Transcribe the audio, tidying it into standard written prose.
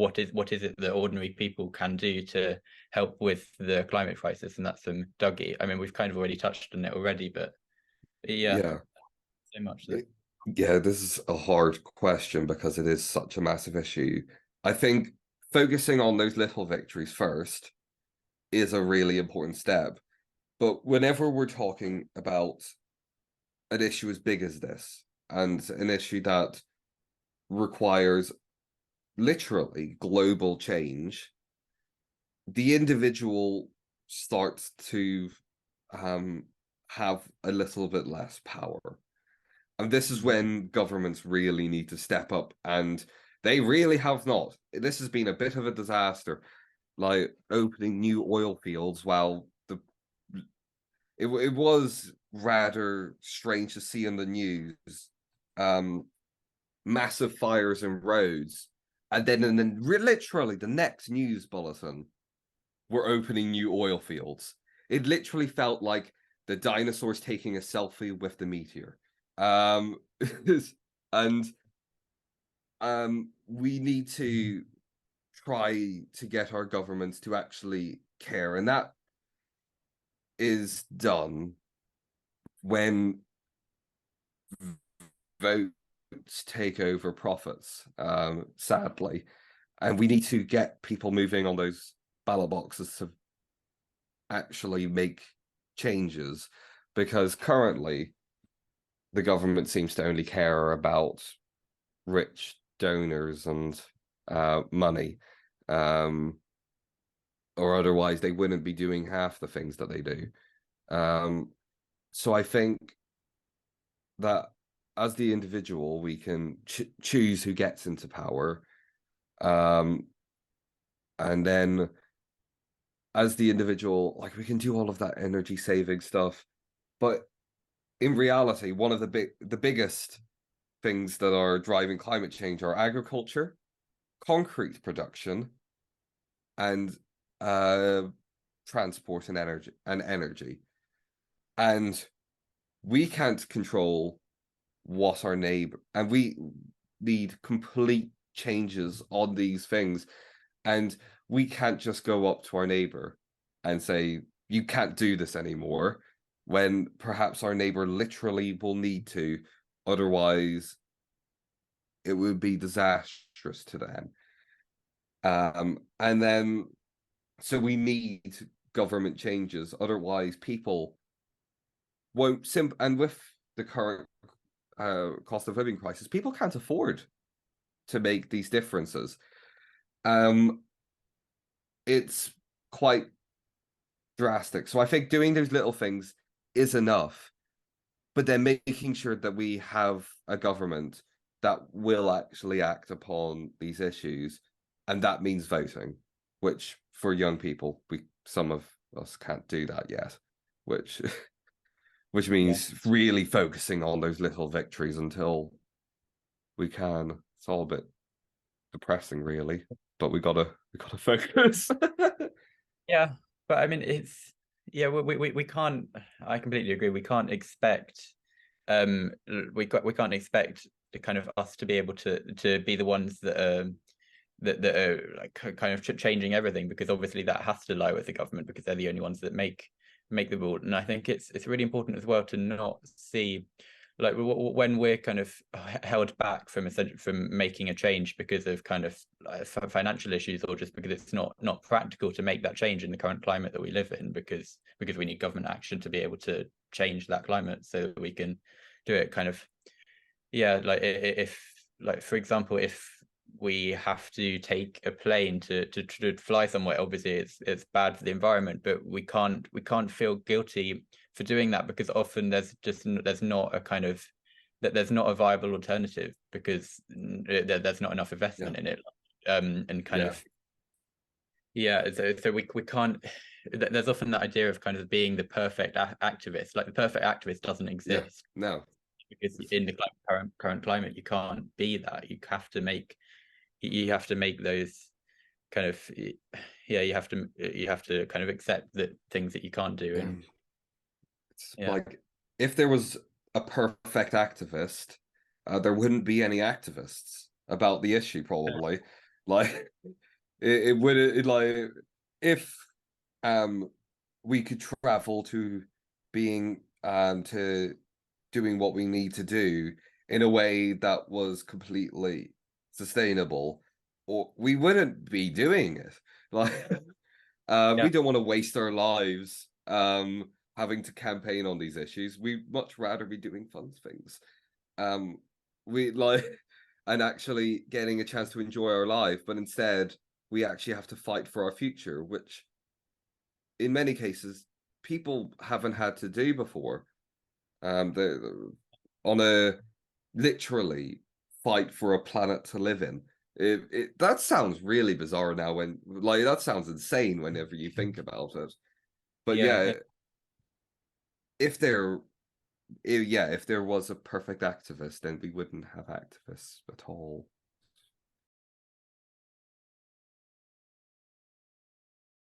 what is it that ordinary people can do to help with the climate crisis, and that's from Dougie. I mean, we've kind of already touched on it already, but yeah, Yeah. so much that. Yeah, this is a hard question because it is such a massive issue. I think focusing on those little victories first is a really important step. But whenever we're talking about an issue as big as this, and an issue that requires literally global change, the individual starts to have a little bit less power. And this is when governments really need to step up, and they really have not. This has been a bit of a disaster, like opening new oil fields while it was rather strange to see in the news massive fires in roads, and then literally the next news bulletin, we're opening new oil fields. It literally felt like the dinosaurs taking a selfie with the meteor. Um, and we need to try to get our governments to actually care, and that is done when votes take over profits, sadly, and we need to get people moving on those ballot boxes to actually make changes, because currently the government seems to only care about rich donors and money, or otherwise they wouldn't be doing half the things that they do. So I think that as the individual, we can choose who gets into power, and then as the individual, like, we can do all of that energy saving stuff, but in reality, one of the biggest things that are driving climate change are agriculture, concrete production, and transport and energy. And we can't control what our neighbor, and we need complete changes on these things. And we can't just go up to our neighbor and say, you can't do this anymore, when perhaps our neighbor literally will need to. Otherwise, it would be disastrous to them. And then, so we need government changes. Otherwise, people won't and with the current cost of living crisis, people can't afford to make these differences. It's quite drastic. So I think doing those little things is enough, but then making sure that we have a government that will actually act upon these issues, and that means voting, which for young people, some of us can't do that yet, which means really focusing on those little victories until we can. It's all a bit depressing, really, but we gotta focus. Yeah, but I mean, we can't. I completely agree. We can't expect we can't expect the kind of us to be able to be the ones that are like kind of changing everything, because obviously that has to lie with the government, because they're the only ones that make the rule. And I think it's really important as well to not see, like, when we're kind of held back from making a change because of kind of financial issues, or just because it's not practical to make that change in the current climate that we live in, because we need government action to be able to change that climate so that we can do it. Kind of, yeah, like, if, like, for example, if we have to take a plane to fly somewhere, obviously it's bad for the environment, but we can't feel guilty for doing that, because often there's not a kind of there's not a viable alternative, because there's not enough investment in it, and kind of, yeah. So we can't. There's often that idea of kind of being the perfect activist. Like, the perfect activist doesn't exist. No, because in the current climate you can't be that. You have to make those kind of, yeah, you have to kind of accept that things that you can't do. And it's like, if there was a perfect activist, there wouldn't be any activists about the issue, probably. Like it would like if we could travel to being to doing what we need to do in a way that was completely sustainable, or we wouldn't be doing it. Like Yeah, we don't want to waste our lives having to campaign on these issues. We'd much rather be doing fun things. We like and actually getting a chance to enjoy our life, but instead we actually have to fight for our future, which in many cases people haven't had to do before. On a literally fight for a planet to live in. That sounds really bizarre now when like that sounds insane whenever you think about it. But yeah, yeah, if there if there was a perfect activist, then we wouldn't have activists at all.